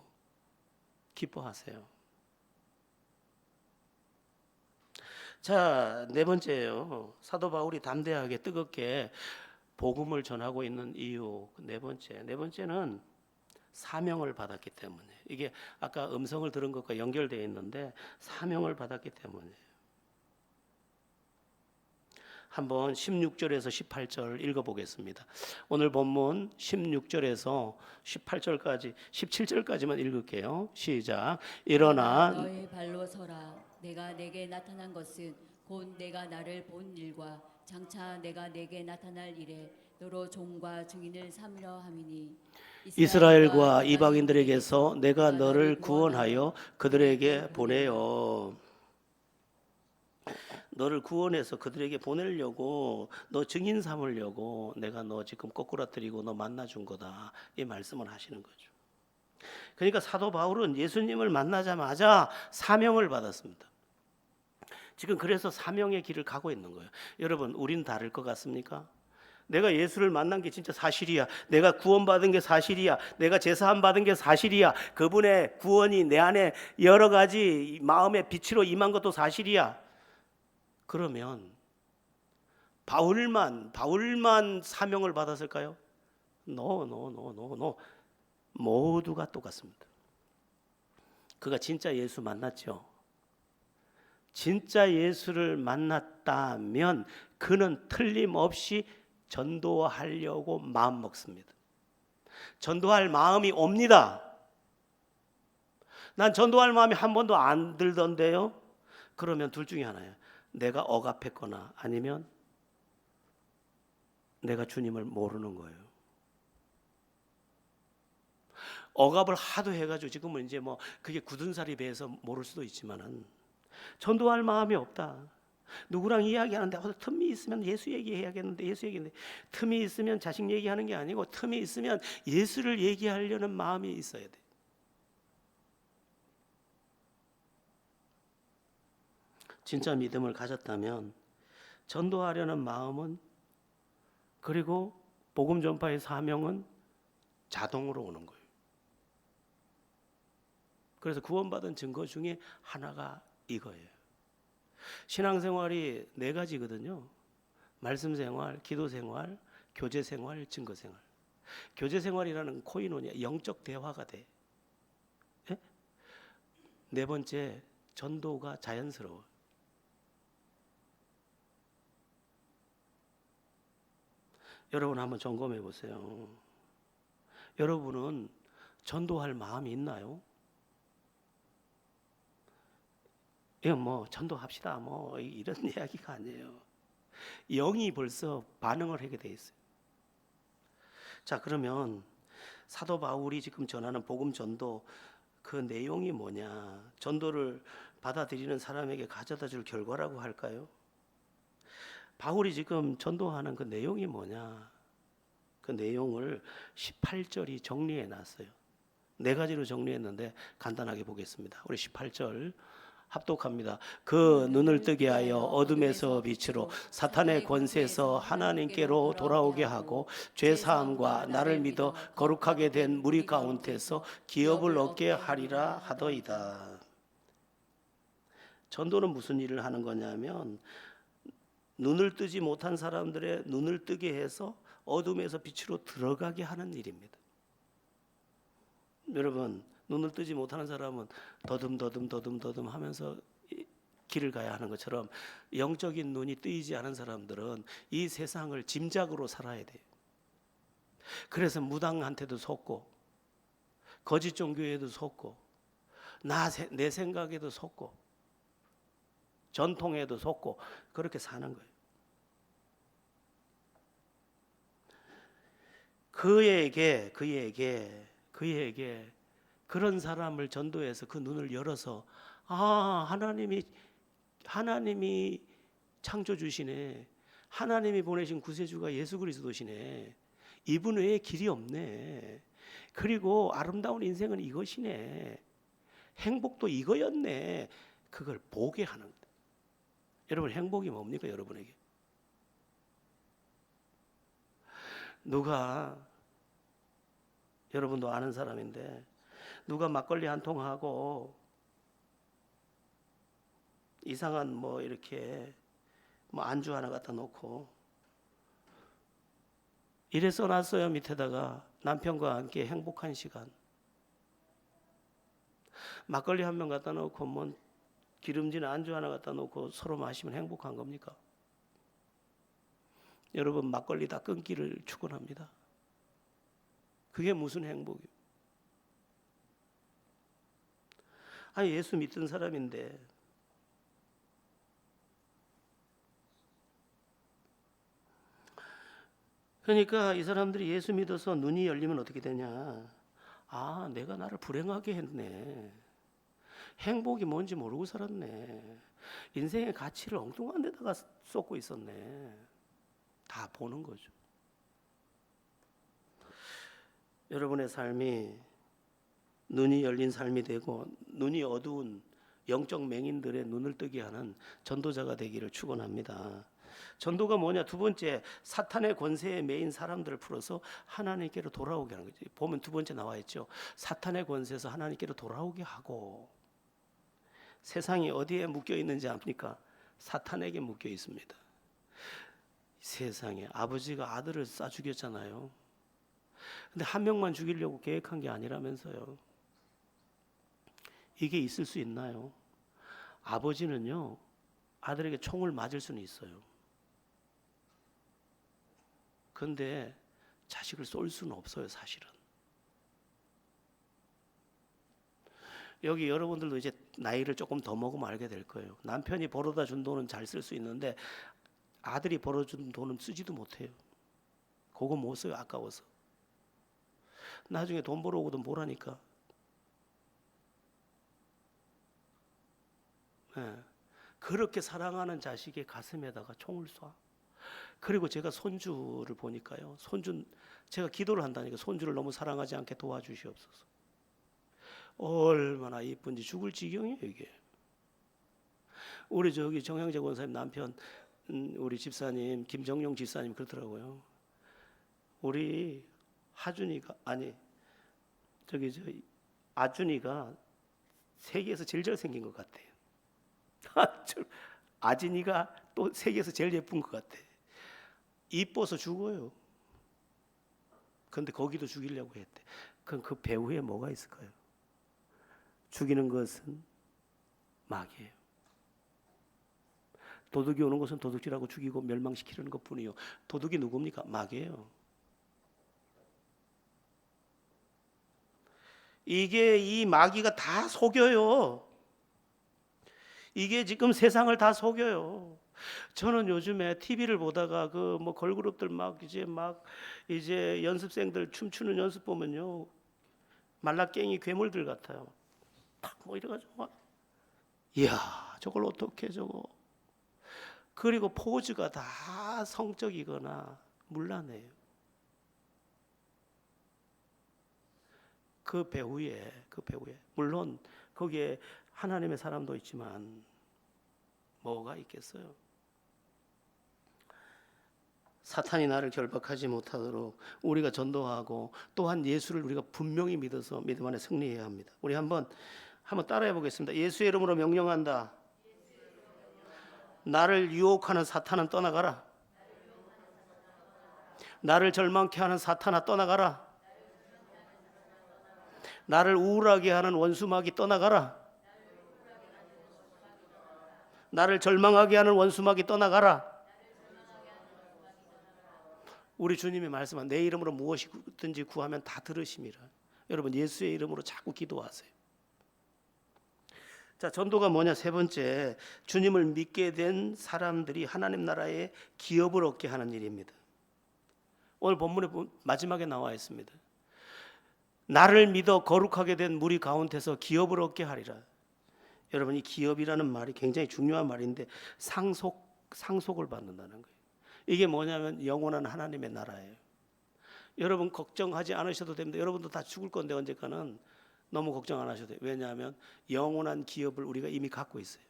기뻐하세요. 자, 네 번째예요. 사도 바울이 담대하게 뜨겁게 복음을 전하고 있는 이유. 네 번째는 사명을 받았기 때문에. 이게 아까 음성을 들은 것과 연결되어 있는데 사명을 받았기 때문이에요. 한번 16절에서 18절 읽어보겠습니다. 오늘 본문 16절에서 18절까지 17절까지만 읽을게요. 시작. 일어나 너의 발로 서라. 내가 내게 나타난 것은 곧 내가 나를 본 일과 장차 내가 내게 나타날 일에 너로 종과 증인을 삼으려 함이니 이스라엘과 이방인들에게서 내가 너를 구원하여 그들에게 보내요. 너를 구원해서 그들에게 보내려고, 너 증인 삼으려고 내가 너 지금 꼬꾸라뜨리고 너 만나준 거다, 이 말씀을 하시는 거죠. 그러니까 사도 바울은 예수님을 만나자마자 사명을 받았습니다. 지금 그래서 사명의 길을 가고 있는 거예요. 여러분, 우린 다를 것 같습니까? 내가 예수를 만난 게 진짜 사실이야. 내가 구원받은 게 사실이야. 내가 제사함 받은 게 사실이야. 그분의 구원이 내 안에 여러 가지 마음의 빛으로 임한 것도 사실이야. 그러면 바울만 사명을 받았을까요? No. 모두가 똑같습니다. 그가 진짜 예수 만났죠. 진짜 예수를 만났다면 그는 틀림없이 전도하려고 마음 먹습니다. 전도할 마음이 옵니다. 난 전도할 마음이 한 번도 안 들던데요. 그러면 둘 중에 하나예요. 내가 억압했거나 아니면 내가 주님을 모르는 거예요. 억압을 하도 해가지고 지금은 이제 뭐 그게 굳은 살이 배해서 모를 수도 있지만은 전도할 마음이 없다. 누구랑 이야기하는데 틈이 있으면 예수 얘기해야겠는데 예수 얘기인데 틈이 있으면 자식 얘기하는 게 아니고 틈이 있으면 예수를 얘기하려는 마음이 있어야 돼. 진짜 믿음을 가졌다면 전도하려는 마음은 그리고 복음 전파의 사명은 자동으로 오는 거예요. 그래서 구원받은 증거 중에 하나가 이거예요. 신앙생활이 네 가지거든요. 말씀 생활, 기도 생활, 교제 생활, 증거 생활. 교제 생활이라는 코이노니아 영적 대화가 돼. 예? 네 번째, 전도가 자연스러워. 여러분 한번 점검해 보세요. 여러분은 전도할 마음이 있나요? 이건 뭐 전도합시다 뭐 이런 이야기가 아니에요. 영이 벌써 반응을 하게 돼 있어요. 자, 그러면 사도 바울이 지금 전하는 복음 전도 그 내용이 뭐냐? 전도를 받아들이는 사람에게 가져다 줄 결과라고 할까요? 바울이 지금 전도하는 그 내용이 뭐냐? 그 내용을 18절이 정리해 놨어요. 네 가지로 정리했는데 간단하게 보겠습니다. 우리 18절 합독합니다. 그 눈을 뜨게 하여 어둠에서 빛으로 사탄의 권세에서 하나님께로 돌아오게 하고 죄 사함과 나를 믿어 거룩하게 된 무리 가운데서 기업을 얻게 하리라 하더이다. 전도는 무슨 일을 하는 거냐면 눈을 뜨지 못한 사람들의 눈을 뜨게 해서 어둠에서 빛으로 들어가게 하는 일입니다. 여러분, 눈을 뜨지 못하는 사람은 더듬 하면서 길을 가야 하는 것처럼 영적인 눈이 뜨이지 않은 사람들은 이 세상을 짐작으로 살아야 돼요. 그래서 무당한테도 속고 거짓 종교에도 속고 내 생각에도 속고 전통에도 속고 그렇게 사는 거예요. 그에게 그런 사람을 전도해서 그 눈을 열어서 하나님이 창조주시네. 하나님이 보내신 구세주가 예수 그리스도시네. 이분 외에 길이 없네. 그리고 아름다운 인생은 이것이네. 행복도 이거였네. 그걸 보게 하는 거예요. 여러분, 행복이 뭡니까, 여러분에게? 누가, 여러분도 아는 사람인데 누가 막걸리 한 통 하고 이상한 뭐 이렇게 뭐 안주 하나 갖다 놓고 이래 써놨어요. 밑에다가 남편과 함께 행복한 시간. 막걸리 한 병 갖다 놓고 뭐 기름진 안주 하나 갖다 놓고 서로 마시면 행복한 겁니까? 여러분, 막걸리 다 끊기를 축원합니다. 그게 무슨 행복이에요? 아니, 예수 믿던 사람인데 그러니까 이 사람들이 예수 믿어서 눈이 열리면 어떻게 되냐? 내가 나를 불행하게 했네. 행복이 뭔지 모르고 살았네. 인생의 가치를 엉뚱한 데다가 쏟고 있었네. 다 보는 거죠. 여러분의 삶이 눈이 열린 삶이 되고 눈이 어두운 영적 맹인들의 눈을 뜨게 하는 전도자가 되기를 축원합니다. 전도가 뭐냐? 두 번째, 사탄의 권세에 매인 사람들을 풀어서 하나님께로 돌아오게 하는 거지. 보면 두 번째 나와 있죠. 사탄의 권세에서 하나님께로 돌아오게 하고. 세상이 어디에 묶여 있는지 압니까? 사탄에게 묶여 있습니다. 세상에 아버지가 아들을 쏴 죽였잖아요. 근데 한 명만 죽이려고 계획한 게 아니라면서요. 이게 있을 수 있나요? 아버지는요, 아들에게 총을 맞을 수는 있어요. 그런데 자식을 쏠 수는 없어요, 사실은. 여기 여러분들도 이제 나이를 조금 더 먹으면 알게 될 거예요. 남편이 벌어다 준 돈은 잘 쓸 수 있는데 아들이 벌어준 돈은 쓰지도 못해요. 그거 못 써요, 아까워서. 나중에 돈 벌어오고도 뭘 하니까. 네. 그렇게 사랑하는 자식의 가슴에다가 총을 쏴. 그리고 제가 손주를 보니까요. 제가 기도를 한다니까 손주를 너무 사랑하지 않게 도와주시옵소서. 얼마나 이쁜지 죽을 지경이에요, 이게. 우리 저기 정영재 권사님 남편, 우리 집사님 김정용 집사님 그러더라고요. 우리 하준이가 아준이가 세계에서 제일 잘생긴 것 같아요. 아진이가 또 세계에서 제일 예쁜 것 같아. 이뻐서 죽어요. 그런데 거기도 죽이려고 했대. 그럼 그 배후에 뭐가 있을까요? 죽이는 것은 마귀예요. 도둑이 오는 것은 도둑질하고 죽이고 멸망시키는 것뿐이요. 도둑이 누굽니까? 마귀예요. 이게 이 마귀가 다 속여요. 이게 지금 세상을 다 속여요. 저는 요즘에 TV를 보다가 그 뭐 걸그룹들 이제 연습생들 춤추는 연습 보면요, 말라깽이 괴물들 같아요. 탁 뭐 이래가지고 이야 저걸 어떻게 저거. 그리고 포즈가 다 성적이거나 문란해요. 그 배후에 물론 거기에 하나님의 사람도 있지만 뭐가 있겠어요? 사탄이 나를 결박하지 못하도록 우리가 전도하고 또한 예수를 우리가 분명히 믿어서 믿음 안에 승리해야 합니다. 우리 한번 따라해 보겠습니다. 예수의 이름으로 명령한다. 나를 유혹하는 사탄은 떠나가라. 나를 절망케 하는 사탄아 떠나가라. 나를 우울하게 하는 원수마귀 떠나가라. 나를 절망하게 하는 원수마귀 떠나가라. 우리 주님이 말씀한 내 이름으로 무엇이든지 구하면 다 들으심이라. 여러분 예수의 이름으로 자꾸 기도하세요. 자, 전도가 뭐냐? 세 번째, 주님을 믿게 된 사람들이 하나님 나라의 기업을 얻게 하는 일입니다. 오늘 본문의 마지막에 나와 있습니다. 나를 믿어 거룩하게 된 무리 가운데서 기업을 얻게 하리라. 여러분 이 기업이라는 말이 굉장히 중요한 말인데 상속을 받는다는 거예요. 이게 뭐냐면 영원한 하나님의 나라예요. 여러분 걱정하지 않으셔도 됩니다. 여러분도 다 죽을 건데 언젠가는 너무 걱정 안 하셔도 돼요. 왜냐하면 영원한 기업을 우리가 이미 갖고 있어요.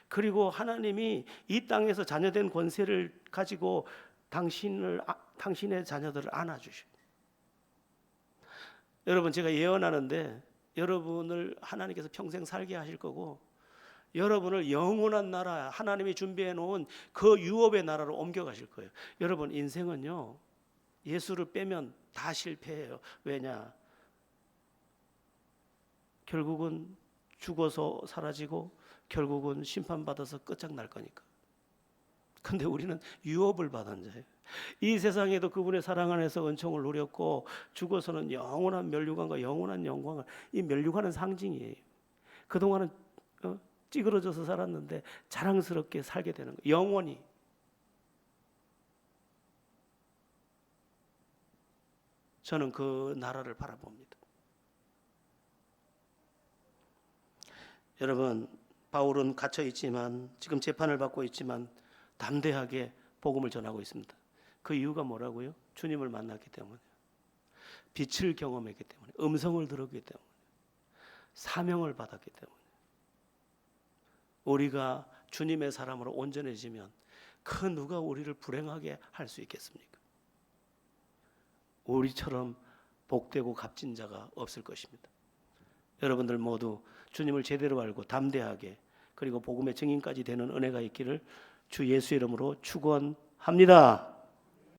그리고 하나님이 이 땅에서 자녀된 권세를 가지고 당신의 자녀들을 안아주셔요. 여러분 제가 예언하는데 여러분을 하나님께서 평생 살게 하실 거고 여러분을 영원한 나라 하나님이 준비해 놓은 그 유업의 나라로 옮겨가실 거예요. 여러분 인생은요 예수를 빼면 다 실패해요. 왜냐? 결국은 죽어서 사라지고 결국은 심판받아서 끝장날 거니까. 근데 우리는 유업을 받은 자예요. 이 세상에도 그분의 사랑 안에서 은총을 누렸고 죽어서는 영원한 멸류관과 영원한 영광을, 이 멸류관은 상징이에요. 그동안은 찌그러져서 살았는데 자랑스럽게 살게 되는 거예요. 영원히. 저는 그 나라를 바라봅니다. 여러분 바울은 갇혀 있지만 지금 재판을 받고 있지만 담대하게 복음을 전하고 있습니다. 그 이유가 뭐라고요? 주님을 만났기 때문에, 빛을 경험했기 때문에, 음성을 들었기 때문에, 사명을 받았기 때문에. 우리가 주님의 사람으로 온전해지면 그 누가 우리를 불행하게 할 수 있겠습니까? 우리처럼 복되고 값진 자가 없을 것입니다. 여러분들 모두 주님을 제대로 알고 담대하게 그리고 복음의 증인까지 되는 은혜가 있기를 주 예수의 이름으로 축원합니다.